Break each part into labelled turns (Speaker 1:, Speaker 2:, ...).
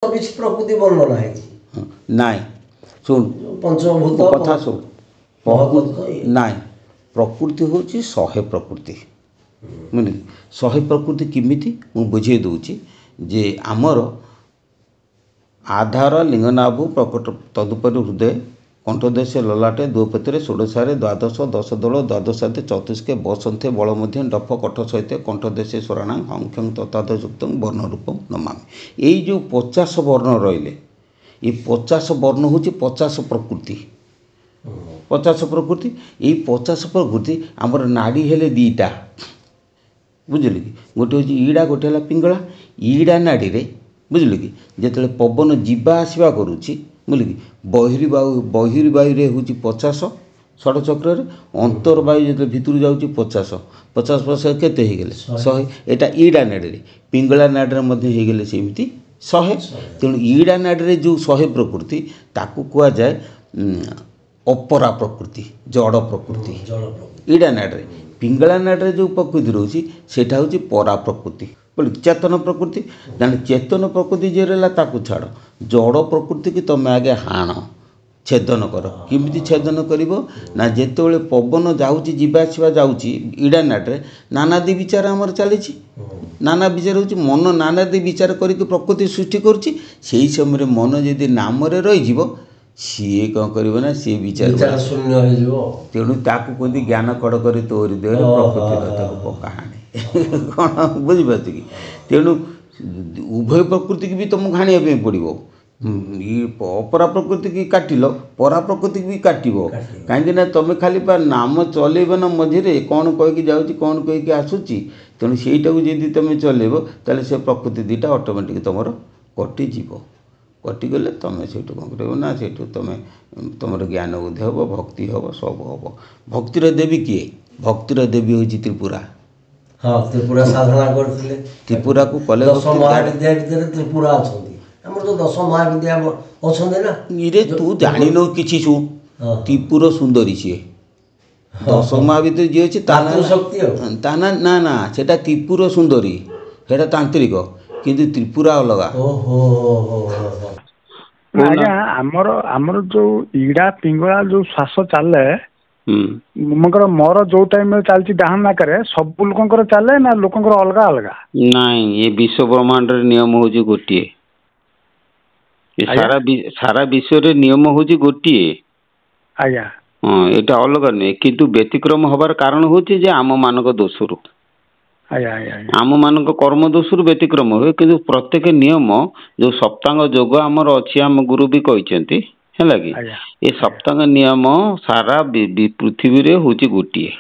Speaker 1: କିଛି ପ୍ରକୃତି ବର୍ଣ୍ଣନା ହେଇଛି
Speaker 2: ନାଇଁ ଶୁଣ
Speaker 1: ପଞ୍ଚଭୂତ
Speaker 2: କଥା ଶୁଣ ନାଇଁ ପ୍ରକୃତି ହେଉଛି 100 ପ୍ରକୃତି ବୁଝିଲେ 100 ପ୍ରକୃତି କେମିତି ମୁଁ ବୁଝେଇ ଦେଉଛି ଯେ ଆମର ଆଧାର ଲିଙ୍ଗନାଭୁ ପ୍ରକଟ ତଦୁପରି ହୃଦୟ କଣ୍ଠଦେଶ ଲଲାଟେ ଦୁପତିରେ ଷୋଡ଼ଶାରେ ଦ୍ୱାଦଶ ଦଶ ଦଳ ଦ୍ୱାଦଶାତେ ଚତୁଷ୍କେ ବସନ୍ତେ ବଳ ମଧ୍ୟ ଡଫ କଠ ସହିତ କଣ୍ଠଦେଶେ ସ୍ୱରାଣ ହଂଖ୍ୟଂ ତଥାଦଯୁକ୍ତ ବର୍ଣ୍ଣରୂପ ନମାମି। ଏଇ ଯେଉଁ 50 ବର୍ଣ୍ଣ ରହିଲେ ଏ 50 ବର୍ଣ୍ଣ ହେଉଛି 50 ପ୍ରକୃତି 50 ପ୍ରକୃତି। ଏଇ 50 ପ୍ରକୃତି ଆମର ନାଡ଼ି ହେଲେ ଦୁଇଟା ବୁଝିଲେ କି ଗୋଟେ ହେଉଛି ଇଡ଼ା ଗୋଟେ ହେଲା ପିଙ୍ଗଳା। ଇଡ଼ା ନାଡ଼ିରେ ବୁଝିଲେ କି ଯେତେବେଳେ ପବନ ଯିବା ଆସିବା କରୁଛି ବୁଝିଲେ କି ବହିର୍ବାୟୁରେ ହେଉଛି 50 ଷଡ଼ଚକ୍ରରେ ଅନ୍ତର୍ବାୟୁ ଯେତେବେଳେ ଭିତରୁ ଯାଉଛି 50 କେତେ ହେଇଗଲେ 100। ଏଇଟା ଇଡ଼ା ନାଡ଼ିରେ ପିଙ୍ଗଳା ନାଡ଼ିରେ ମଧ୍ୟ ହେଇଗଲେ ସେମିତି 100। ତେଣୁ ଇଡ଼ା ନାଡ଼ିରେ ଯେଉଁ 100 ପ୍ରକୃତି ତାକୁ କୁହାଯାଏ ଅପରା ପ୍ରକୃତି ଜଡ଼ ପ୍ରକୃତି ଇଡ଼ା ନାଡ଼ିରେ। ପିଙ୍ଗଳା ନାଡ଼ିରେ ଯେଉଁ ପ୍ରକୃତି ରହୁଛି ସେଇଟା ହେଉଛି ପରା ପ୍ରକୃତି ବୋଲି ଚେତନ ପ୍ରକୃତି। ତେଣୁ ଚେତନ ପ୍ରକୃତି ଯିଏ ରହିଲା ତାକୁ ଛାଡ଼ ଜଡ଼ ପ୍ରକୃତିକି ତୁମେ ଆଗେ ହାଣ ଛେଦନ କର। କେମିତି ଛେଦନ କରିବ ନା ଯେତେବେଳେ ପବନ ଯାଉଛି ଯିବା ଆସିବା ଯାଉଛି ଇଡ଼ା ନାଡ଼ିରେ ନାନାଦି ବିଚାର ଆମର ଚାଲିଛି। ନାନା ବିଚାର ହେଉଛି ମନ ନାନାଦି ବିଚାର କରିକି ପ୍ରକୃତି ସୃଷ୍ଟି କରୁଛି। ସେହି ସମୟରେ ମନ ଯଦି ନାମରେ ରହିଯିବ ସିଏ କ'ଣ କରିବ ନା ସିଏ ବିଚାର
Speaker 1: ଶୂନ୍ୟ ହେଇଯିବ।
Speaker 2: ତେଣୁ ତାକୁ କୁହନ୍ତି ଜ୍ଞାନ କଡ଼ କରି ତୋରି ଦେହରେ ପ୍ରକୃତିର ତାକୁ ପକାହାଣି କ'ଣ ବୁଝିପାରୁଛ କି। ତେଣୁ ଉଭୟ ପ୍ରକୃତିକି ବି ତୁମକୁ ହାଣିବା ପାଇଁ ପଡ଼ିବ। ଅପରା ପ୍ରକୃତିକି କାଟିଲ ପରା ପ୍ରକୃତିକି ବି କାଟିବ। କାହିଁକି ନା ତୁମେ ଖାଲି ପା ନାମ ଚଲେଇବ ନା ମଝିରେ କ'ଣ କହିକି ଯାଉଛି କ'ଣ କହିକି ଆସୁଛି। ତେଣୁ ସେଇଟାକୁ ଯଦି ତୁମେ ଚଲେଇବ ତାହେଲେ ସେ ପ୍ରକୃତି ଦୁଇଟା ଅଟୋମେଟିକ୍ ତୁମର କଟିଯିବ। କଟିଗଲେ ତୁମେ ସେଇଠୁ କ'ଣ କରିବ ନା ସେଇଠୁ ତୁମର ଜ୍ଞାନ ବୁଦ୍ଧି ହେବ ଭକ୍ତି ହେବ ସବୁ ହେବ। ଭକ୍ତିର ଦେବୀ କିଏ? ଭକ୍ତିର ଦେବୀ ହେଉଛି ତ୍ରିପୁରା।
Speaker 1: ହଁ ତ୍ରିପୁରା ସାଧନା କରିଥିଲେ।
Speaker 2: ତ୍ରିପୁରାକୁ କଲେ
Speaker 1: 10 ମହାବିଦ୍ୟା ଭିତରେ ତ୍ରିପୁରା ଅଛନ୍ତି। ଆମର ତ 10 ମହାବିଦ୍ୟା ଅଛନ୍ତି ନା।
Speaker 2: ଇରେ ତୁ ଜାଣିନୁ କିଛି ଶୁଣ ତ୍ରିପୁର ସୁନ୍ଦରୀ ସିଏ 10 ମହାବିଦ୍ୟା ଯିଏ ଅଛି ତା ନା ନା ସେଟା ତ୍ରିପୁର ସୁନ୍ଦରୀ ସେଟା ତାନ୍ତ୍ରିକ କିନ୍ତୁ ତ୍ରିପୁରା ଅଲଗା।
Speaker 3: ଆଜ୍ଞା ଆମର ଯୋଉ ଇଡ଼ା ପିଙ୍ଗଳା ଯୋଉ ଶ୍ୱାସ ଚାଲେ ମୋର ଯୋଉ ଟାଇମରେ ଚାଲିଛି ଡାହାଣ ନାକରେ ସବୁ ଲୋକଙ୍କର ଚାଲେ ନା ଲୋକଙ୍କର ଅଲଗା ଅଲଗା?
Speaker 2: ନାଇଁ ଏ ବିଶ୍ୱ ବ୍ରହ୍ମାଣ୍ଡରେ ନିୟମ ହେଉଛି ଗୋଟିଏ। ସାରା ବିଶ୍ୱରେ ନିୟମ ହେଉଛି ଗୋଟିଏ।
Speaker 3: ଆଜ୍ଞା
Speaker 2: ହଁ ଏଇଟା ଅଲଗା ନୁହେଁ କିନ୍ତୁ ବ୍ୟତିକ୍ରମ ହବାର କାରଣ ହେଉଛି ଯେ ଆମମାନଙ୍କ ଦୋଷରୁ ଆମମାନଙ୍କ କର୍ମ ଦୋଷରୁ ବ୍ୟତିକ୍ରମ ହୁଏ। କିନ୍ତୁ ପ୍ରତ୍ୟେକ ନିୟମ ଯେଉଁ ସପ୍ତାଙ୍ଗ ଯୋଗ ଆମର ଅଛି ଆମ ଗୁରୁ ବି କହିଛନ୍ତି ହେଲା କି ଏ ସପ୍ତାଙ୍ଗ ନିୟମ ସାରା ପୃଥିବୀରେ ହେଉଛି ଗୋଟିଏ।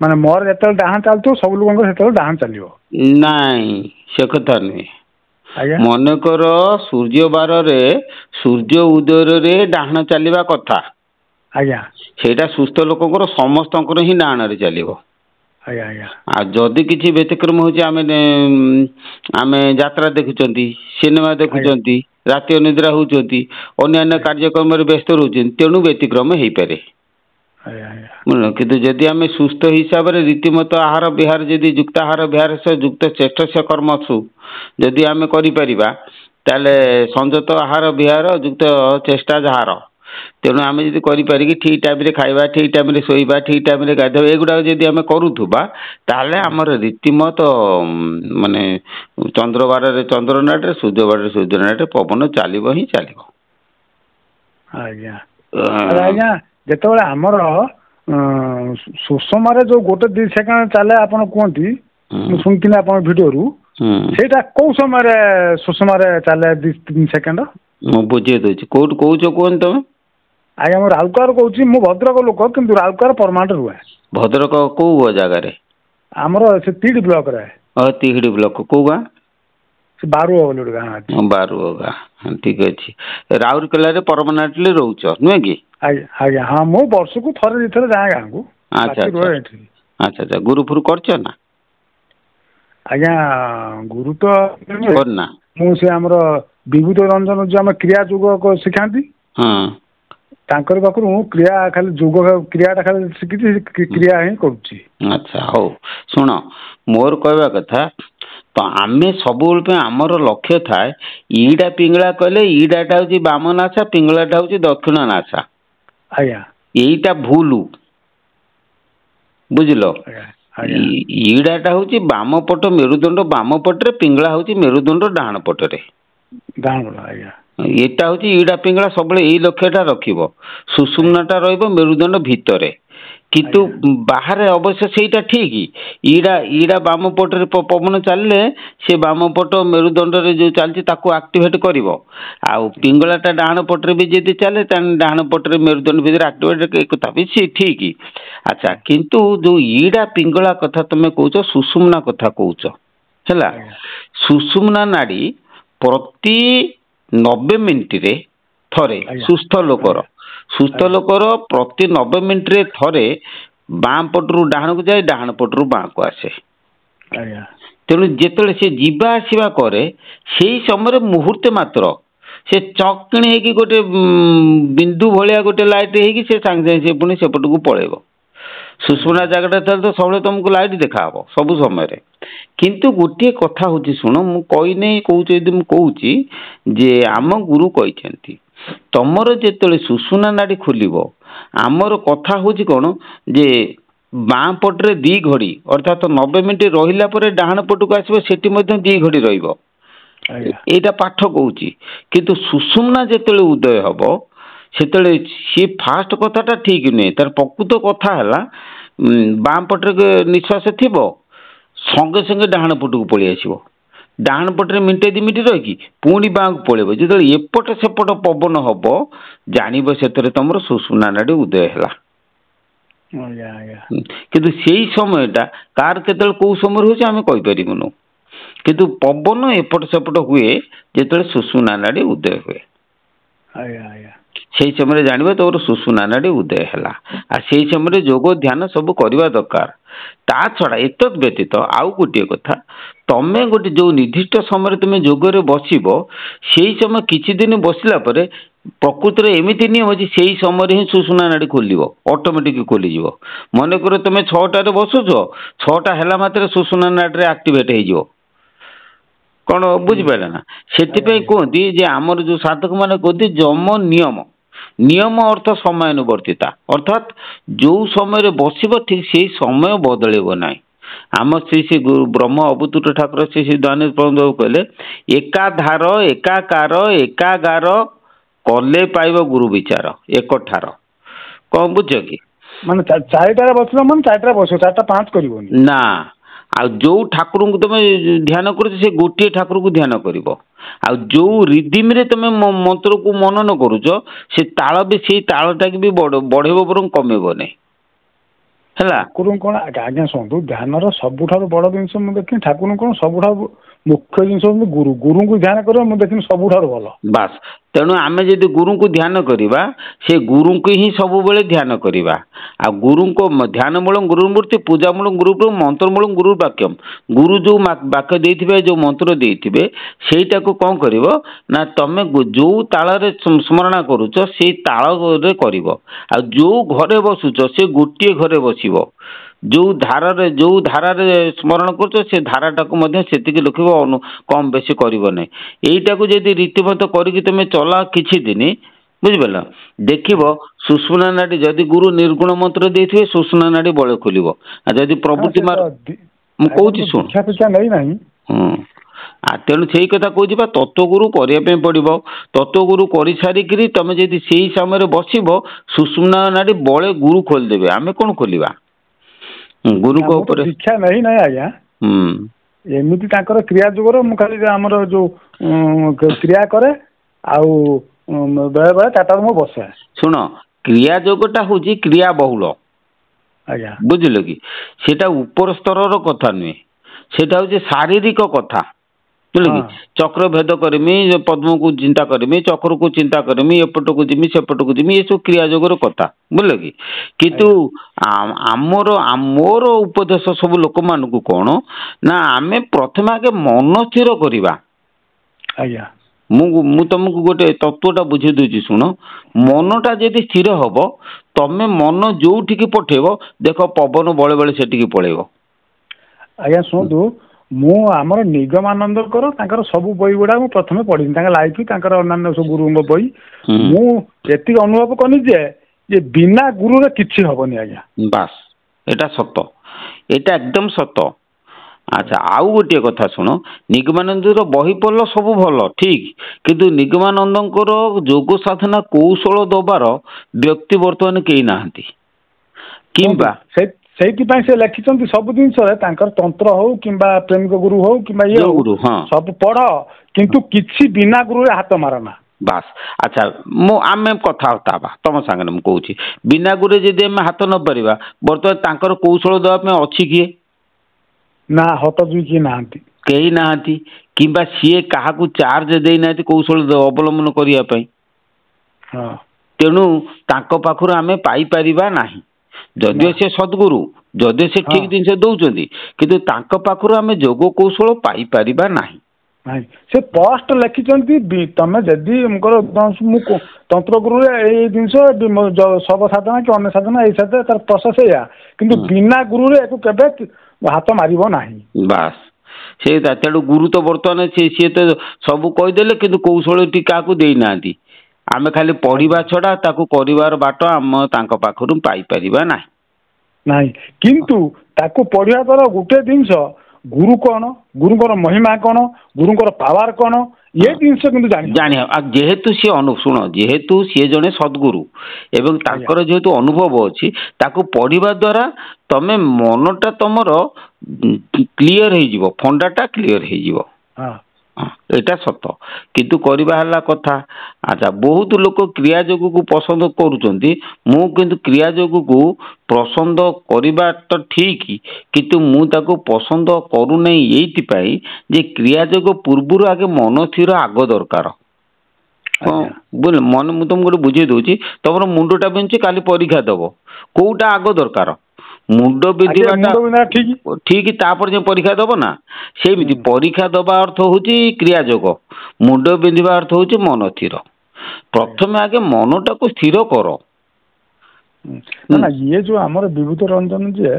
Speaker 3: ମାନେ ମୋର ଯେତେବେଳେ ଡାହାଣ ଚାଲୁଥିବ ସବୁ ଲୋକଙ୍କର ସେତେବେଳେ ଡାହାଣ ଚାଲିବ?
Speaker 2: ନାଇଁ ସେ କଥା ନୁହେଁ। ମନେକର ସୂର୍ଯ୍ୟ ବାରରେ ସୂର୍ଯ୍ୟ ଉଦୟରେ ଡାହାଣ ଚାଲିବା କଥା
Speaker 3: ଆଜ୍ଞା
Speaker 2: ସେଇଟା ସୁସ୍ଥ ଲୋକଙ୍କର ସମସ୍ତଙ୍କର ହିଁ ଡାହାଣରେ ଚାଲିବ। ଆଉ ଯଦି କିଛି ବ୍ୟତିକ୍ରମ ହେଉଛି ଆମେ ଯାତ୍ରା ଦେଖୁଛନ୍ତି ସିନେମା ଦେଖୁଛନ୍ତି ରାତି ଅନିଦ୍ରା ହେଉଛନ୍ତି ଅନ୍ୟାନ୍ୟ କାର୍ଯ୍ୟକ୍ରମରେ ବ୍ୟସ୍ତ ରହୁଛନ୍ତି ତେଣୁ ବ୍ୟତିକ୍ରମ ହେଇପାରେ। କିନ୍ତୁ ଯଦି ଆମେ ସୁସ୍ଥ ହିସାବରେ ରୀତିମତ ଆହାର ବିହାର ଯଦି ଯୁକ୍ତ ଆହାର ବିହାର ସହ ଯୁକ୍ତ ଚେଷ୍ଟସ୍ୟ କର୍ମସୁ ଯଦି ଆମେ କରିପାରିବା ତାହେଲେ ସଂଯତ ଆହାର ବିହାର ଯୁକ୍ତ ଚେଷ୍ଟା ଯାହାର ତେଣୁ ଆମେ ଯଦି କରିପାରିକି ଠିକ୍ ଟାଇମ୍ରେ ଖାଇବା ଠିକ୍ ଟାଇମ୍ରେ ଶୋଇବା ଠିକ୍ ଟାଇମ୍ରେ ଗାଧୋଇବା ଏଗୁଡ଼ାକ ଯଦି ଆମେ କରୁଥିବା ତାହେଲେ ଆମର ରୀତିମତ ମାନେ ଚନ୍ଦ୍ର ବାରରେ ଚନ୍ଦ୍ର ନାଡ଼ରେ ସୂର୍ଯ୍ୟ ବାରରେ ସୂର୍ଯ୍ୟ ନାଡ଼ରେ ପବନ ଚାଲିବ ହିଁ ଚାଲିବ।
Speaker 3: ଆଜ୍ଞା ଆଜ୍ଞା ଯେତେବେଳେ ଆମର ସୁଷମାରେ ଯୋଉ 1-2 ସେକେଣ୍ଡ ଚାଲେ ଆପଣ କୁହନ୍ତି ମୁଁ ଶୁଣିଥିଲି ଆପଣଙ୍କ ଭିଡ଼ିଓରୁ ସେଇଟା କୋଉ ସମୟରେ ସୁଷମାରେ ଚାଲେ 2-3 ସେକେଣ୍ଡ?
Speaker 2: ମୁଁ ବୁଝେଇ ଦେଉଛି କୋଉଠୁ କହୁଛ କୁହନ୍ତୁ ତମେ?
Speaker 3: ଆଜ୍ଞା ମୁଁ ରାଉରକେଲାରୁ କହୁଛି। ମୁଁ ଭଦ୍ରକ ଲୋକ କିନ୍ତୁ ରାଉରକେଲା ପରମାନେଣ୍ଟ ରୁହେ।
Speaker 2: ଭଦ୍ରକ କୋଉ ଜାଗାରେ?
Speaker 3: ଆମର ସେ ତିହିଡ଼ି ବ୍ଲକରେ।
Speaker 2: ତିହିଡ଼ି ବ୍ଲକ କୋଉ ଗାଁ?
Speaker 3: ସେ ବାରୁଅ ବୋଲି ଗୋଟେ ଗାଁ ଅଛି।
Speaker 2: ବାରୁଅ ଗାଁ ଠିକ୍ ଅଛି। ରାଉରକେଲାରେ ପରମାନେଣ୍ଟଲି ରହୁଛ ନୁହେଁ କି?
Speaker 3: ଆଜ୍ଞା ହଁ ମୁଁ ବର୍ଷକୁ ଥରେ 2 ଥର ଯାଏ ଗାଁକୁ।
Speaker 2: ଆଚ୍ଛା ଗୁରୁଫୁରୁ କରିଛ ନା?
Speaker 3: ଆଜ୍ଞା ଗୁରୁ ତ
Speaker 2: କରିନା।
Speaker 3: ମୁଁ ସେ ଆମର ବିଭୂତ ରଞ୍ଜନ ଯୋଉ ଆମ କ୍ରିୟା ଯୋଗ ଶିଖାନ୍ତି ତାଙ୍କରି ପାଖରୁ ମୁଁ ଖାଲି ଯୋଗ କ୍ରିୟାଟା ଖାଲି ଶିଖିଛି କ୍ରିୟା ହିଁ କରୁଛି।
Speaker 2: ଆଚ୍ଛା ହଉ ଶୁଣ ମୋର କହିବା କଥା तो आमे सबुबले आमर लक्ष्य थाए ईड़ा पिंगला कहले ईड़ाटा हूँ बाम नासा पिंगलाटा हूँ दक्षिण नासा
Speaker 3: आज्ञा
Speaker 2: यहीटा भूल बुझल ईड़ाटा हूँ बाम पट मेरुदंड बाम पटे पिंगला हूँ मेरुदंड डाण पटरे एटा हूँ ईड़ा पिंगला सब यही लक्ष्यटा रखिब सुषुम्नाटा रहिबो मेरुदंड भितरे किंतु बाहर अवश्य सेटा ठीक ईड़ा ईड़ा बाम पटे पवन चलले से बाम पट मेरुदंड जो चलती आक्टिवेट करिवो आउ पिंगलाटा डाण पटे भी जदि चले डाण पटे मेरुदंड भीतर आक्टिवेट कथा भी सी ठीक। अच्छा किंतु जो ईड़ा पिंगला कथा तुम कौच सुषुम्ना कथा कौच है सुषुम्ना नाड़ी प्रति 90 मिनिट रे थरे सुस्थ लोकर प्रति 90 मिनिट रे थरे बाम पटरू डाण को जाए डाण पटरू बाँ को आसे तेणु जिते से जीवा आसवा करे से समय मुहूर्ते मात्र से चकिणी हो गोटे बिंदु भाया गोटे लाइट हो सांगे से पुणी सेपट को पलैब सुषुम्ना जगटा तो सब तुमको लाइट देखा सब समय किंतु गोटे कथा हूँ शुण मुझे कौच जे आम गुरु कहते तमर जिते सुषुम्ना नाड़ी खोल आमर कथा हूँ कौन जे बाँ पटे 2 घड़ी अर्थात 90 मिनिट रहा डाण पट को आसो से 2 घड़ी रहा पाठ कौच किंतु सुषुम्ना जिते उदय हम से सी फास्ट कथाटा ठीक नुहे तार प्रकृत कथा है बाँ पटे निश्वास थी संगे संगे डाण पट को पलि आस डाण पटे मिनिटे 2 मिनिट रही पुणी बाँ को पलैब जो एपट सेपट पवन हम जानव से तुम सुषुम्ना नाड़ी उदय है किंतु से समयटा कार के कौ समय हो आम कहीपरूँ किंतु पवन एपट सेपट हुए जो सुषुम्ना नाड़ी उदय हुए से समय जानवे तोर सुषुम्ना नाड़ी उदय है से समय जोग ध्यान सब करवा दरकार ता छड़ा एत व्यतीत आउ गोटे कथा तमें गोटे जो निर्दिष्ट समय तुम जोगरे बसब से समय किछि दिन बसला परे प्रकृत एमती नियम अच्छी से ही समय ही सुषुम्ना नाड़ी खोल ऑटोमेटिक खोल मनकर तुम 6टार बसुच 6टा है मात्र सुषुम्ना नाड़ी आक्टिवेट हो कौन बुझिपारे ना से कहती जे आमर जो साधक मैंने कहते जम नियम नियम अर्थ समयानुवर्तिता अर्थात जो समय बसब ठीक से समय बदल ना आम श्री ब्रह्म अवधूत ठाकुर श्री दानेश प्रबंध कहले एकाधार एकाकार एकागार कले पाइब गुरु विचार एक ठार कौन बुझ कि
Speaker 3: माने 4टार बसलो मन 4टार बसो 4टा 5 करबोनी
Speaker 2: ना आ जो ठाकुर को तुम ध्यान कर से गोटे ठाकुर को ध्यान कर जो रिदिम रे तुम मंत्र को मनन करुच से ताल भी से तालटा भी बढ़ेब बर कमेब नहीं है
Speaker 3: ठाकुर कौन आज्ञा शुणु ध्यान सबुठ बड़ जिनस मुझे देखी ठाकुर कौन सबुठ मुख्य जिनस गुरु गुरु को ध्यान कर देखी सबुठ भल
Speaker 2: बास तेणु आम जब गुरु को ध्यान करवा से गुरु को ही सब बेले ध्यान करवा आ गुरु को ध्यान मूल गुरु मूर्ति पूजा मूल गुरु मंत्र मूल गुरु वाक्यम गुरु जो वाक्य देथिबे जो मंत्र देथिबे सेटा को कौन करिवो ना तमे जो ताल रे स्मरण करूच से ताल रे करिवो आ जो घरे बसुच से गोटे घरे बसिवो जो धारा स्मरण कर से धाराटा को लिखब कम बेसी कर यहीटा को जब रीतिमत करके तुम चला किछि दिन बुझिपार देख सुषुम्ना नाड़ी जदि गुरु निर्गुण मंत्र देथिबे सुषुम्ना नाड़ी बल खोल जदि प्रवृत्ति मार मुझे शुण तेणु से कथा कह तत्वगुरु करने पड़ो तत्वगुरु कर सारिकी तुम जब से समय बसब सुषुम्ना नाड़ी बड़े गुरु खोलदेवे आम कौन खोलिबा गुरु को ऊपर
Speaker 3: शिक्षा नहीं ना आज्ञा एमती क्रिया जुगर मु खाली आमर जो क्रिया करे आउ बेले बेले 4टा मु बसे
Speaker 2: शुण क्रिया जोगटा हूँ क्रिया बहुल
Speaker 3: आज्ञा
Speaker 2: बुझल कि सेटा ऊपर स्तर कथा नुहे सेटा हूँ शारीरिक कथा बुझल कि चक्र भेद करमी पद्म को चिंता करमी चक्र को चिंता करमी एपट को जिमी सेपट को जिमी ये सब क्रिया जोगर कथा बुझल कि किंतु मोर उपदेश सब लोक मान को कौन ना आमे प्रथम आगे मन स्थिर करवा
Speaker 3: आज्ञा
Speaker 2: मु तुमको गोटे तत्वटा बुझे दूची शुण मनटा जदि स्थिर हम तमें मन जो पठेब देख पवन बड़े बड़े से पलैब
Speaker 3: आज्ञा शुणु ମୁଁ ଆମର ନିଗମାନନ୍ଦଙ୍କର ତାଙ୍କର ସବୁ ବହି ଗୁଡା ମୁଁ ପ୍ରଥମେ ପଢିନି, ତାଙ୍କ ଲାଇଫ ତାଙ୍କର ଅନ୍ୟାନ୍ୟ ସବୁ ଗୁରୁଙ୍କ ବହି। ମୁଁ ଏତିକି ଅନୁଭବ କଲି ଯେ ବିନା ଗୁରୁରେ କିଛି ହବନି ଆଜ୍ଞା।
Speaker 2: ବାସ୍, ଏଟା ସତ, ଏଟା ଏକଦମ ସତ। ଆଚ୍ଛା, ଆଉ ଗୋଟିଏ କଥା ଶୁଣ, ନିଗମାନନ୍ଦର ବହି ପଢ଼ିଲ ସବୁ ଭଲ ଠିକ, କିନ୍ତୁ ନିଗମାନନ୍ଦଙ୍କର ଯୋଗ ସାଧନା କୌଶଳ ଦବାର ବ୍ୟକ୍ତି ବର୍ତ୍ତମାନ କେହି ନାହାନ୍ତି। କିମ୍ବା
Speaker 3: ସେଇଥିପାଇଁ ସେ ଲେଖିଛନ୍ତି ସବୁ ଜିନିଷରେ, ତାଙ୍କର ତନ୍ତ୍ର ହଉ କିମ୍ବା ପ୍ରେମିକ ଗୁରୁ ହଉ କିମ୍ବା ଇଏ
Speaker 2: ଯୋଉ
Speaker 3: ହଉ,
Speaker 2: ଗୁରୁ, ହଁ
Speaker 3: ସବୁ ପଢ କିନ୍ତୁ କିଛି ବିନା ଗୁରୁରେ ହାତ ମାରନା।
Speaker 2: ବାସ୍। ଆଚ୍ଛା, ଆମେ କଥାବାର୍ତ୍ତା ହେବା ତମ ସାଙ୍ଗରେ। ମୁଁ କହୁଛି ବିନା ଗୁରୁରେ ଯଦି ଆମେ ହାତ ନ ପାରିବା, ବର୍ତ୍ତମାନ ତାଙ୍କର କୌଶଳ ଦେବା ପାଇଁ ଅଛି କିଏ?
Speaker 3: ନା, ହତ ଦୁଇ କିଏ ନାହାନ୍ତି,
Speaker 2: କେହି ନାହାନ୍ତି। କିମ୍ବା ସିଏ କାହାକୁ ଚାର୍ଜ ଦେଇନାହାନ୍ତି କୌଶଳ ଅବଲମ୍ବନ କରିବା ପାଇଁ।
Speaker 3: ହଁ।
Speaker 2: ତେଣୁ ତାଙ୍କ ପାଖରୁ ଆମେ ପାଇପାରିବା ନାହିଁ।
Speaker 3: ନା।
Speaker 2: ଯଦିଓ ସେ ସଦ୍ଗୁରୁ, ଯଦିଓ ସେ
Speaker 3: ହଁ
Speaker 2: ଠିକ ଜିନିଷ ଦଉଛନ୍ତି, କିନ୍ତୁ ତାଙ୍କ ପାଖରୁ ଆମେ ଯୋଗ କୌଶଳ ପାଇପାରିବା ନାହିଁ।
Speaker 3: ନାଇଁ, ସେ ସ୍ପଷ୍ଟ ଲେଖିଛନ୍ତି, ତମେ ଯଦି ମୁଁ ତନ୍ତ୍ର ଗୁରୁରେ ଏଇ ଜିନିଷ ଶବ ସାଧନା କି ଅନ୍ୟ ସାଧନା ଏଇ ସାଧନା ତାର ପ୍ରୋସେସ ଏଇଆ, କିନ୍ତୁ ବିନା ଗୁରୁରେ ଏକୁ କେବେ ହାତ ମାରିବ ନାହିଁ।
Speaker 2: ବାସ୍, ସେଇଟା। ତେଣୁ ଗୁରୁ ତ ବର୍ତ୍ତମାନ ସିଏ ତ ସବୁ କହିଦେଲେ, କିନ୍ତୁ କୌଶଳଟି କାହାକୁ ଦେଇନାହାନ୍ତି। ଆମେ ଖାଲି ପଢିବା ଛଡା ତାକୁ କରିବାର ବାଟ ଆମ ତାଙ୍କ ପାଖରୁ ପାଇପାରିବା ନାହିଁ।
Speaker 3: ନାହିଁ, କିନ୍ତୁ ତାକୁ ପଢିବା ଦ୍ୱାରା ଗୋଟେ ଜିନିଷ, ଗୁରୁ କଣ, ଗୁରୁଙ୍କର ମହିମା କଣ, ଗୁରୁଙ୍କର ପାୱାର କଣ, ଏ ଜିନିଷ କିନ୍ତୁ
Speaker 2: ଜାଣିବା। ଆଉ ଯେହେତୁ ସିଏ ଶୁଣ, ଯେହେତୁ ସିଏ ଜଣେ ସଦ୍ଗୁରୁ ଏବଂ
Speaker 3: ଆଜ୍ଞା
Speaker 2: ତାଙ୍କର ଯେହେତୁ ଅନୁଭବ ଅଛି, ତାକୁ ପଢିବା ଦ୍ୱାରା ତମେ ମନଟା ତମର କ୍ଲିୟର ହେଇଯିବ, ଫଣ୍ଡାଟା କ୍ଲିୟର ହେଇଯିବ।
Speaker 3: ହଁ।
Speaker 2: ଏଇଟା ସତ, କିନ୍ତୁ କରିବା ହେଲା କଥା। ଆଚ୍ଛା, ବହୁତ ଲୋକ କ୍ରିୟା ଯୋଗକୁ ପସନ୍ଦ କରୁଛନ୍ତି। ମୁଁ କିନ୍ତୁ କ୍ରିୟା ଯୋଗକୁ ପସନ୍ଦ କରିବା ତ ଠିକ, କିନ୍ତୁ ମୁଁ ତାକୁ ପସନ୍ଦ କରୁନାହିଁ ଏଇଥିପାଇଁ ଯେ କ୍ରିୟା ଯୋଗ ପୂର୍ବରୁ ଆଗେ ମନ ସ୍ଥିର ଆଗ ଦରକାର। ହଁ,
Speaker 3: ଆଜ୍ଞା
Speaker 2: ମନେ ମୁଁ ତମକୁ ଗୋଟେ ବୁଝେଇ ଦଉଛି। ତମର ମୁଣ୍ଡଟା ବିନ୍ଧୁଛି, କାଲି ପରୀକ୍ଷା ଦବ, କୋଉଟା ଆଗ ଦରକାର? ମୁଣ୍ଡ
Speaker 3: ଆଜ୍ଞା,
Speaker 2: ବିନ୍ଧିବାଟା
Speaker 3: ମୁଣ୍ଡ ବିନ୍ଧା ଠିକ।
Speaker 2: ଠିକ, ତାପରେ ଯେ ପରୀକ୍ଷା ଦବ ନା, ସେମିତି
Speaker 3: ହୁଁ
Speaker 2: ପରୀକ୍ଷା ଦବା ଅର୍ଥ ହଉଛି କ୍ରିୟା ଯୋଗ, ମୁଣ୍ଡ ବିନ୍ଧିବା ଅର୍ଥ ହଉଛି ମନ ସ୍ଥିର।
Speaker 3: ଆଜ୍ଞା।
Speaker 2: ପ୍ରଥମେ ଆଗେ ମନଟାକୁ ସ୍ଥିର କର।
Speaker 3: ନା, ଇଏ ଯୋଉ ଆମର ବିଭୂତି ରଞ୍ଜନ ଯିଏ,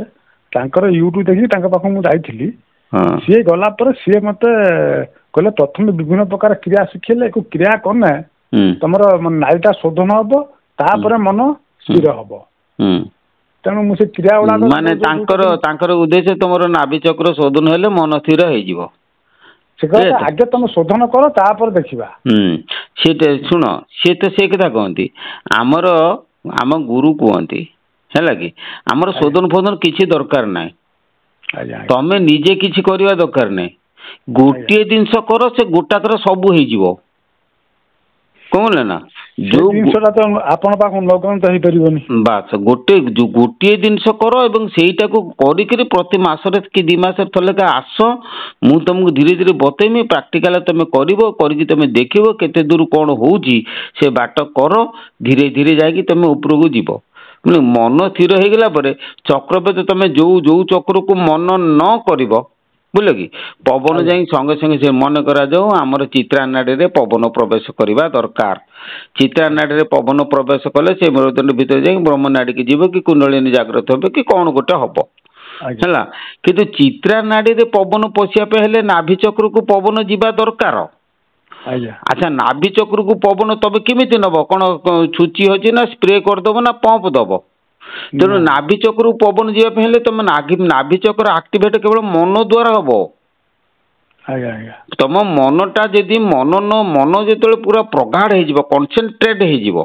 Speaker 3: ତାଙ୍କର ୟୁଟ୍ୟୁବ ଦେଖିକି ତାଙ୍କ ପାଖକୁ ମୁଁ ଯାଇଥିଲି।
Speaker 2: ହଁ
Speaker 3: ସିଏ ଗଲା ପରେ ସିଏ ମତେ କହିଲେ, ପ୍ରଥମେ ବିଭିନ୍ନ ପ୍ରକାର କ୍ରିୟା ଶିଖେଇଲେ, କ୍ରିୟା କନେ ତମର ନାଡିଟା ଶୋଧନ ହବ, ତାପରେ ମନ ସ୍ଥିର ହବ। ତେଣୁ ମୁଁ ସେ କ୍ରିୟା ଗୁଡାକ
Speaker 2: ମାନେ ତାଙ୍କର ଉଦ୍ଦେଶ୍ୟ ତମର ନାଭି ଚକ୍ର ଶୋଧନ ହେଲେ ମନ ସ୍ଥିର ହେଇଯିବ।
Speaker 3: ସେ କଥା ଆଗେ ତମେ ଶୋଧନ କର, ତାପରେ ଦେଖିବା।
Speaker 2: ସେଟା ଶୁଣ, ସିଏ ତ ସେ କଥା କହନ୍ତି। ଆମ ଗୁରୁ କୁହନ୍ତି ହେଲା କି, ଆମର
Speaker 3: ଆଜ୍ଞା
Speaker 2: ଶୋଧନ ଫୋଧନ କିଛି ଦରକାର ନାହିଁ।
Speaker 3: ଆଜ୍ଞା ଆଜ୍ଞା
Speaker 2: ତମେ ନିଜେ କିଛି କରିବା ଦରକାର ନାହିଁ।
Speaker 3: ଆଜ୍ଞା
Speaker 2: ଗୋଟିଏ ଜିନିଷ କର, ସେ ଗୋଟାକର ସବୁ ହେଇଯିବ। କଣ ନା,
Speaker 3: ସେ ଜିନିଷଟା ତ ଆପଣ ପାଖକୁ ନଗଲେ ତ ହେଇପାରିବନି।
Speaker 2: ବାସ୍, ଗୋଟିଏ ଜିନିଷ କର ଏବଂ ସେଇଟାକୁ କରିକିରି ପ୍ରତି ମାସରେ କି 2 ମାସରେ ଥରେ ଲେଖା ଆସ। ମୁଁ ତମକୁ ଧୀରେ ଧୀରେ ବତେଇମି, ପ୍ରାକ୍ଟିକାଲ ତମେ କରିବ, କରିକି ତମେ ଦେଖିବ କେତେ ଦୂର କଣ ହଉଛି। ସେ ବାଟ କର, ଧୀରେ ଧୀରେ ଯାଇକି ତମେ ଉପରକୁ ଯିବ। ମନ ସ୍ଥିର ହେଇଗଲା ପରେ ଚକ୍ରବେଦ, ତମେ ଯୋଉ ଚକ୍ରକୁ ମନ ନ କରିବ, ବୁଝିଲ କି, ପବନ
Speaker 3: ଆଜ୍ଞା
Speaker 2: ଯାଇ ସଙ୍ଗେ ସଙ୍ଗେ, ସେ ମନେ କରାଯାଉ ଆମର ଚିତ୍ରା ନାଡିରେ ପବନ ପ୍ରବେଶ କରିବା ଦରକାର। ଚିତ୍ରା ନାଡିରେ ପବନ ପ୍ରବେଶ କଲେ ସେ ମେରୁଦଣ୍ଡ ଭିତରେ ଯାଇ ବ୍ରହ୍ମ ନାଡିକି ଯିବ, କି କୁଣ୍ଡଳିନୀ ଜାଗ୍ରତ ହେବ, କି କଣ ଗୋଟେ ହବ
Speaker 3: ଆଜ୍ଞା
Speaker 2: ହେଲା। କିନ୍ତୁ ଚିତ୍ରା ନାଡିରେ ପବନ ପଶିବା ପାଇଁ ହେଲେ ନାଭି ଚକ୍ରକୁ ପବନ ଯିବା ଦରକାର।
Speaker 3: ଆଜ୍ଞା।
Speaker 2: ଆଚ୍ଛା, ନାଭି ଚକ୍ରକୁ ପବନ ତମେ କେମିତି ନବ? କଣ ଛୁଞ୍ଚି ଅଛି ନା ସ୍ପ୍ରେ କରିଦବ ନା ପମ୍ପ ଦବ? ତେଣୁ
Speaker 3: ନା
Speaker 2: ନାଭି ଚକ୍ରକୁ ପବନ ଯିବା ପାଇଁ ହେଲେ ତମେ ନାଭି ଚକ୍ର ଆକ୍ଟିଭେଟ କେବଳ ମନ ଦ୍ୱାରା ହବ।
Speaker 3: ଆଜ୍ଞା ଆଜ୍ଞା।
Speaker 2: ତମ ମନଟା ଯଦି ମନ ଯେତେବେଳେ ପୁରା ପ୍ରଗାଢ ହେଇଯିବ, କନସେନଟ୍ରେଟ ହେଇଯିବ,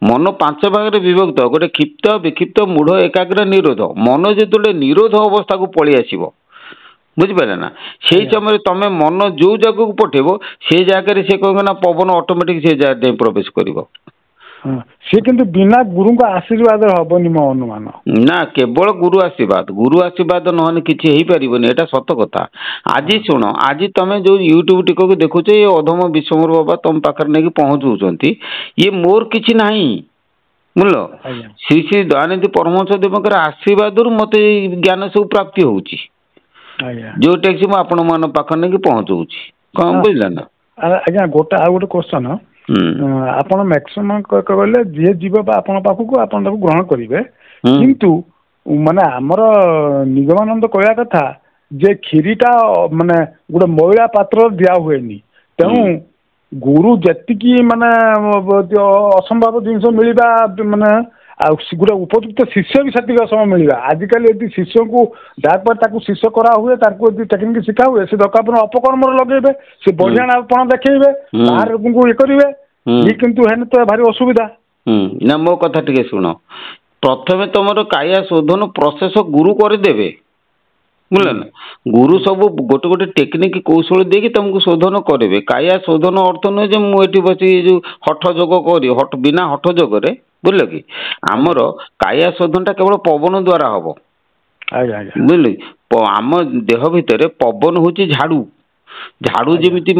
Speaker 2: ମନ 5 ଭାଗରେ ବିଭକ୍ତ, ଗୋଟେ କ୍ଷିପ୍ତ, ବିକ୍ଷିପ୍ତ, ମୂଢ, ଏକାଗ୍ର, ନିରୋଧ। ମନ ଯେତେବେଳେ ନିରୋଧ ଅବସ୍ଥାକୁ ପଳେଇ ଆସିବ, ବୁଝିପାରିଲେ ନା, ସେଇ
Speaker 3: ଆଜ୍ଞା
Speaker 2: ସମୟରେ ତମେ ମନ ଯୋଉ ଜାଗାକୁ ପଠେଇବ, ସେ ଜାଗାରେ ସେ କହିବ ନା ପବନ ଅଟୋମେଟିକ ସେ ଜାଗା ଯାଇ ପ୍ରବେଶ କରିବ।
Speaker 3: ହଁ, ସିଏ କିନ୍ତୁ ବିନା ଗୁରୁଙ୍କ ଆଶୀର୍ବାଦରେ ହବନି ମୋ ଅନୁମାନ।
Speaker 2: ନା, କେବଳ ଗୁରୁ ଆଶୀର୍ବାଦ ନହେଲେ କିଛି ହେଇପାରିବନି, ଏଇଟା ସତ କଥା। ଆଜି
Speaker 3: ହଁ
Speaker 2: ଶୁଣ, ଆଜି ତମେ ଯୋଉ ୟୁଟ୍ୟୁବ ଟିକକୁ ଦେଖୁଛ, ଏ ଅଧମ ବିଶ୍ୱମ୍ବର ବାବା ତମ ପାଖରେ ନେଇକି ପହଞ୍ଚଉଛନ୍ତି, ଇଏ ମୋର କିଛି ନାହିଁ, ବୁଝିଲ।
Speaker 3: ଆଜ୍ଞା
Speaker 2: ଶ୍ରୀ ଶ୍ରୀ ଦୟାନିଧି ପରମହଂସ ଦେବଙ୍କର ଆଶୀର୍ବାଦରୁ ମତେ ଏଇ ଜ୍ଞାନ ସବୁ ପ୍ରାପ୍ତି ହଉଛି,
Speaker 3: ଆଜ୍ଞା।
Speaker 2: ଯୋଉଟା କି ମୁଁ ଆପଣ ମାନଙ୍କ ପାଖରେ ନେଇକି ପହଞ୍ଚଉଛି। କଣ ବୁଝିଲ ନା?
Speaker 3: ଆଜ୍ଞା, ଆଉ ଗୋଟେ କ୍ୱେଶ୍ଚନ।
Speaker 2: ହୁଁ
Speaker 3: ଆପଣ ମ୍ୟାକ୍ସିମମ୍ କହିଲେ, ଯିଏ ଯିବ ବା ଆପଣଙ୍କ ପାଖକୁ ଆପଣ ତାକୁ ଗ୍ରହଣ କରିବେ,
Speaker 2: ହୁଁ
Speaker 3: କିନ୍ତୁ ମାନେ ଆମର ନିଗମାନନ୍ଦ କହିବା କଥା, ଯେ କ୍ଷୀରିଟା ମାନେ ଗୋଟେ ମଇଳା ପାତ୍ର ଦିଆ ହୁଏନି। ତେଣୁ ଗୁରୁ ଯେତିକି ମାନେ ଅସମ୍ଭବ ଜିନିଷ ମିଳିବା ମାନେ ଆଉ ଗୋଟେ ଉପଯୁକ୍ତ ଶିଷ୍ୟ ବି ସେତିକି ସମୟ ମିଳିବା। ଆଜିକାଲି ଯଦି ଶିଷ୍ୟଙ୍କୁ ଯାହାପରେ ତାକୁ ଶିଷ୍ୟ କରା ହୁଏ ତାକୁ ଯଦି ଟେକ୍ନିକ୍ ଶିଖା ହୁଏ ସେ ଦରକାର ପଡ଼ିଲେ ଅପକର୍ମରେ ଲଗେଇବେ, ସେ ବଢିଆଣାପଣ ଦେଖେଇବେ, ବାହାର ଲୋକଙ୍କୁ ଇଏ କରିବେ, ଇଏ କିନ୍ତୁ ହେଲେ ତ ଭାରି ଅସୁବିଧା।
Speaker 2: ନା ମୋ କଥା ଟିକେ ଶୁଣ, ପ୍ରଥମେ ତମର କାୟା ଶୋଧନ ପ୍ରସେସ ଗୁରୁ କରିଦେବେ, ବୁଝିଲ ନା। ଗୁରୁ ସବୁ ଗୋଟେ ଗୋଟେ ଟେକ୍ନିକ୍ କୌଶଳ ଦେଇକି ତମକୁ ଶୋଧନ କରିବେ। କାୟା ଶୋଧନ ଅର୍ଥ ନୁହେଁ ଯେ ମୁଁ ଏଠି ବସି ଯୋଉ ହଠ ଯୋଗ କରି ବିନା ହଠ ଯୋଗରେ, ବୁଝିଲ କି, ଆମର କାୟା ଶୋଧନଟା କେବଳ ପବନ ଦ୍ଵାରା ହବ,
Speaker 3: ଆଜ୍ଞା ଆଜ୍ଞା
Speaker 2: ବୁଝିଲେ। ଆମ ଦେହ ଭିତରେ ପବନ ହଉଛି ଝାଡୁ। ଝାଡୁ ଯେମିତି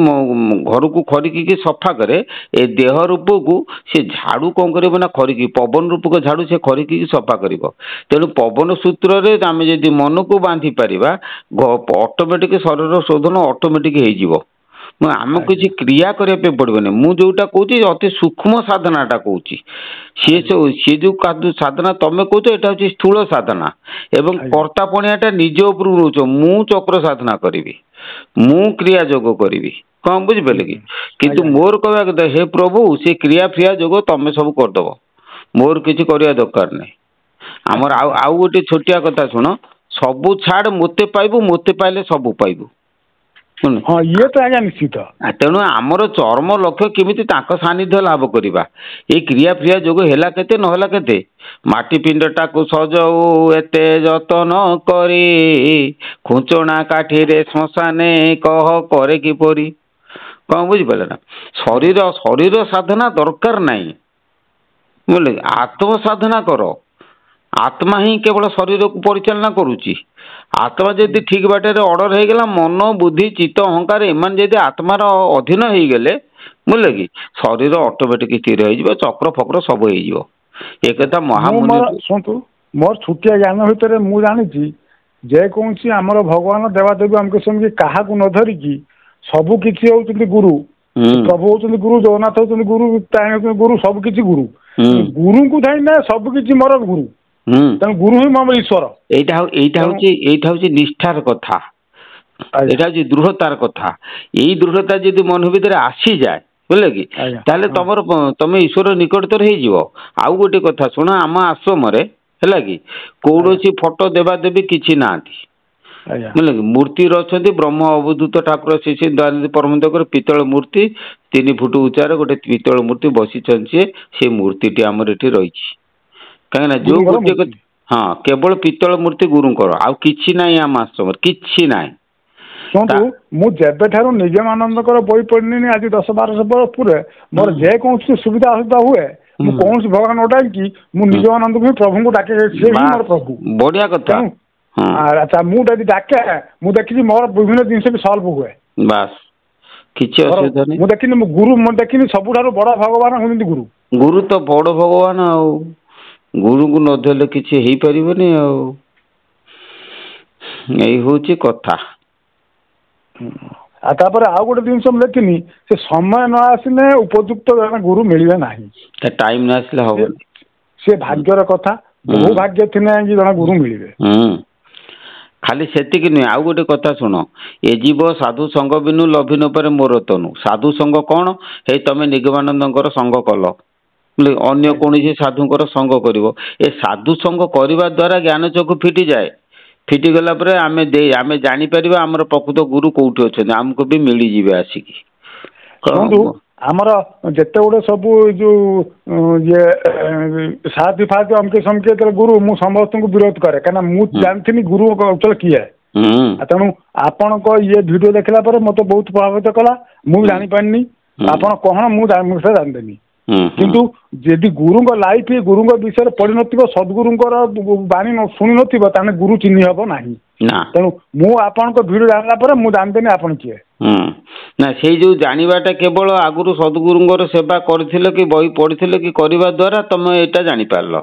Speaker 2: ଘରକୁ ଖରିକିକି ସଫା କରେ, ଏ ଦେହ ରୂପକୁ ସେ ଝାଡୁ କଣ କରିବ ନା ଖରିକି, ପବନ ରୂପକ ଝାଡୁ ସେ ଖରିକିକି ସଫା କରିବ। ତେଣୁ ପବନ ସୂତ୍ରରେ ଆମେ ଯଦି ମନକୁ ବାନ୍ଧି ପାରିବା ଅଟୋମେଟିକ ଶରୀର ଶୋଧନ ଅଟୋମେଟିକ ହେଇଯିବ। ଆମକୁ କିଛି କ୍ରିୟା କରିବା ପାଇଁ ପଡିବନି। ମୁଁ ଯୋଉଟା କହୁଛି ଅତି ସୂକ୍ଷ୍ମ ସାଧନାଟା କହୁଛି। ସିଏ ଯୋଉ ସାଧନା ତମେ କହୁଛ ଏଇଟା ହଉଛି ସ୍ଥୂଳ ସାଧନା, ଏବଂ କର୍ତ୍ତାପଣିଆଟା ନିଜ ଉପରକୁ ରହୁଛ। ମୁଁ ଚକ୍ର ସାଧନା କରିବି, ମୁଁ କ୍ରିୟା ଯୋଗ କରିବି, କଣ ବୁଝିପାରିଲେ କି? କିନ୍ତୁ ମୋର କହିବା କଥା, ହେ ପ୍ରଭୁ ସେ କ୍ରିୟା ଫ୍ରିୟା ଯୋଗ ତମେ ସବୁ କରିଦବ, ମୋର କିଛି କରିବା ଦରକାର ନାହିଁ। ଆମର ଆଉ ଗୋଟେ ଛୋଟିଆ କଥା ଶୁଣ, ସବୁ ଛାଡ ମୋତେ ପାଇବୁ, ମୋତେ ପାଇଲେ ସବୁ ପାଇବୁ।
Speaker 3: ହଁ ଇଏ ତ ଆଜ୍ଞା ନିଶ୍ଚିତ।
Speaker 2: ତେଣୁ ଆମର ଚରମ ଲକ୍ଷ୍ୟ କେମିତି ତାଙ୍କ ସାନ୍ନିଧ୍ୟ ଲାଭ କରିବା। ଏଇ କ୍ରିୟା ଫ୍ରିୟା ଯୋଗ ହେଲା କେତେ ନହେଲା କେତେ, ମାଟି ପିଣ୍ଡଟାକୁ ସଜଉ ଏତେ ଯତନ କରି, ଖୁଞ୍ଚଣା କାଠିରେ ଶ୍ମଶାନେ କହ କରେ କିପରି। କଣ ବୁଝିପାରିଲେ ନା? ଶରୀର ସାଧନା ଦରକାର ନାହିଁ, ବୁଝିଲେ। ଆତ୍ମ ସାଧନା କର। ଆତ୍ମା ହିଁ କେବଳ ଶରୀରକୁ ପରିଚାଳନା କରୁଛି। ଆତ୍ମା ଯଦି ଠିକ ବାଟରେ ଅର୍ଡର ହେଇଗଲା, ମନ ବୁଦ୍ଧି ଚିତ୍ତ ଅହଙ୍କାର ଏମାନେ ଯଦି ଆତ୍ମାର ଅଧୀନ ହେଇଗଲେ, ବୁଝିଲେ କି, ଶରୀର ଅଟୋମେଟିକ ସ୍ଥିର ହେଇଯିବ, ଚକ୍ର ଫକ୍ର ସବୁ ହେଇଯିବ। ଏ କଥା ମହାମୁନି
Speaker 3: ଶୁଣନ୍ତୁ, ମୋର ଛୋଟିଆ ଜ୍ଞାନ ଭିତରେ ମୁଁ ଜାଣିଛି, ଯେକୌଣସି ଆମର ଭଗବାନ ଦେବାଦେବୀ ଆମକୁ ସେମିତି କାହାକୁ ନ ଧରିକି ସବୁ କିଛି ହଉଛନ୍ତି ଗୁରୁ। ପ୍ରଭୁ ହଉଛନ୍ତି ଗୁରୁ, ଜଗନ୍ନାଥ ହଉଛନ୍ତି ଗୁରୁ, ହଉଛନ୍ତି ଗୁରୁ, ସବୁ କିଛି ଗୁରୁ। ଗୁରୁଙ୍କୁ ଧାଇଁ ନା ସବୁ କିଛି ମୋର ଗୁରୁ। ତେଣୁ ଗୁରୁ ହିଁ ମୋର ଈଶ୍ୱର।
Speaker 2: ଏଇଟା ହଉଛି ନିଷ୍ଠାର କଥା, ଏଇଟା ହଉଛି ଦୃଢତାର କଥା। ଏଇ ଦୃଢତା ଯଦି ମନ ଭିତରେ ଆସିଯାଏ, ବୁଝିଲେ କି, ତାହେଲେ ତମେ ଈଶ୍ୱର ନିକଟତର ହେଇଯିବ। ଆଉ ଗୋଟେ କଥା ଶୁଣ, ଆମ ଆଶ୍ରମରେ ହେଲା କି କୌଣସି ଫଟୋ ଦେବା ଦେବୀ କିଛି ନାହାନ୍ତି, ବୁଝିଲେ କି। ମୂର୍ତ୍ତିର ଅଛନ୍ତି ବ୍ରହ୍ମ ଅବଧୂତ ଠାକୁର ଶ୍ରୀ ପରମହଂସଙ୍କର ପିତ୍ତଳ ମୂର୍ତ୍ତି, 3 ଫୁଟ ଉଚ୍ଚାର ଗୋଟେ ପିତ୍ତଳ ମୂର୍ତ୍ତି ବସିଛନ୍ତି। ସେ ମୂର୍ତ୍ତିଟି ଆମର ଏଠି ରହିଛି। କାହିଁକିନା ଯୋଉ ଗୋଟେ କେବଳ ପିତ୍ତଳ ମୂର୍ତ୍ତି ଗୁରୁଙ୍କର, ଆଉ କିଛି ନାହିଁ ଆମ ଆଶ୍ରମରେ, କିଛି ନାହିଁ।
Speaker 3: ଶୁଣନ୍ତୁ, ମୁଁ ଯେବେଠାରୁ ନିଗମାନନ୍ଦଙ୍କର ବହି ପଢିଲିଣି ଆଜି 10-12 ବର୍ଷ ପରେ, ମୋର ଯେକୌଣସି ସୁବିଧା ଅସୁବିଧା ହୁଏ, ମୁଁ କୌଣସି ଭଗବାନ ଡାକି ମୁଁ ନିଗମାନନ୍ଦଙ୍କୁ ହିଁ ପ୍ରଭୁଙ୍କୁ ଡାକେ, ସେ ହିଁ ମୋର ପ୍ରଭୁ।
Speaker 2: ବଢିଆ କଥା।
Speaker 3: ଆଚ୍ଛା, ମୁଁ ଯଦି ଡାକେ ମୁଁ ଦେଖିଛି ମୋର ବିଭିନ୍ନ ଜିନିଷ ବି ସଲ୍ଭ ହୁଏ।
Speaker 2: ବାସ୍, କିଛି ଅସୁବିଧା ନାହିଁ।
Speaker 3: ମୁଁ ଦେଖିନି ମୁଁ ଦେଖିନି ସବୁଠାରୁ ବଡ ଭଗବାନ ହୁଅନ୍ତି ଗୁରୁ।
Speaker 2: ଗୁରୁ ତ ବଡ ଭଗବାନ, ଆଉ ଗୁରୁଙ୍କୁ ନ ଧରିଲେ କିଛି ହେଇପାରିବନି। ଆଉ ଏଇ ହଉଛି କଥା।
Speaker 3: ଆଉ ତାପରେ ଆଉ ଗୋଟେ ଜିନିଷ ମୁଁ ଦେଖିନି, ସେ ସମୟ ନ ଆସିଲେ ଉପଯୁକ୍ତ ଜଣେ ଗୁରୁ ମିଳିବେ ନାହିଁ।
Speaker 2: ଟାଇମ ନ ଆସିଲେ ହବନି।
Speaker 3: ସେ ଭାଗ୍ୟର କଥା, ବହୁ ଭାଗ୍ୟ ଥିଲେ ଯାଇକି ଜଣେ ଗୁରୁ ମିଳିବେ।
Speaker 2: ଖାଲି ସେତିକି ନୁହେଁ, ଆଉ ଗୋଟେ କଥା ଶୁଣ, ଏ ଜୀବ ସାଧୁ ସଙ୍ଗ ବିନୁ ଲଭି ନ ପାରେ ମୋର ତନୁ। ସାଧୁ ସଙ୍ଗ କଣ? ହେଇ ତମେ ନିଗମାନନ୍ଦଙ୍କର ସଙ୍ଗ କଲ, ଅନ୍ୟ କୌଣସି ସାଧୁଙ୍କର ସଙ୍ଗ କରିବ। ଏ ସାଧୁ ସଙ୍ଗ କରିବା ଦ୍ଵାରା ଜ୍ଞାନ ଚକ୍ଷୁ ଫିଟିଯାଏ। ଫିଟିଗଲା ପରେ ଆମେ ଜାଣିପାରିବା ଆମର ପ୍ରକୃତ ଗୁରୁ କୋଉଠି ଅଛନ୍ତି, ଆମକୁ ବି ମିଳିଯିବେ ଆସିକି।
Speaker 3: ଶୁଣନ୍ତୁ, ଆମର ଯେତେ ଗୁଡେ ସବୁ ଯୋଉ ସାଥି ଫାଥି ଅମକେ ସମକେ ଗୁରୁ, ମୁଁ ସମସ୍ତଙ୍କୁ ବିରୋଧ କରେ, କାହିଁକିନା ମୁଁ ଜାଣିଥିଲି ଗୁରୁ କିଏ। ତେଣୁ ଆପଣଙ୍କ ଇଏ ଭିଡିଓ ଦେଖିଲା ପରେ ମତେ ବହୁତ ପ୍ରଭାବିତ କଲା। ମୁଁ ବି ଜାଣିପାରିନି ଆପଣ କଣ, ମୁଁ ସେଟା ଜାଣିଦେନି। କିନ୍ତୁ ଯଦି ଗୁରୁଙ୍କ ଲାଇଫ, ଗୁରୁଙ୍କ ବିଷୟରେ ପଢିନଥିବ, ସଦ୍ଗୁରୁଙ୍କର ବାଣୀ ଶୁଣି ନଥିବ, ତାହେଲେ ଗୁରୁ ଚିହ୍ନି ହବ ନାହିଁ। ତେଣୁ ମୁଁ ଆପଣଙ୍କ ଭିଡିଓ ଜାଣିଲା ପରେ ମୁଁ ଜାଣିଦେନି ଆପଣ କିଏ।
Speaker 2: ନା, ସେଇ ଯୋଉ ଜାଣିବାଟା କେବଳ ଆଗରୁ ସଦ୍ଗୁରୁଙ୍କର ସେବା କରିଥିଲେ କି ବହି ପଢିଥିଲେ କି କରିବା ଦ୍ଵାରା ତମେ ଏଇଟା ଜାଣିପାରିଲ।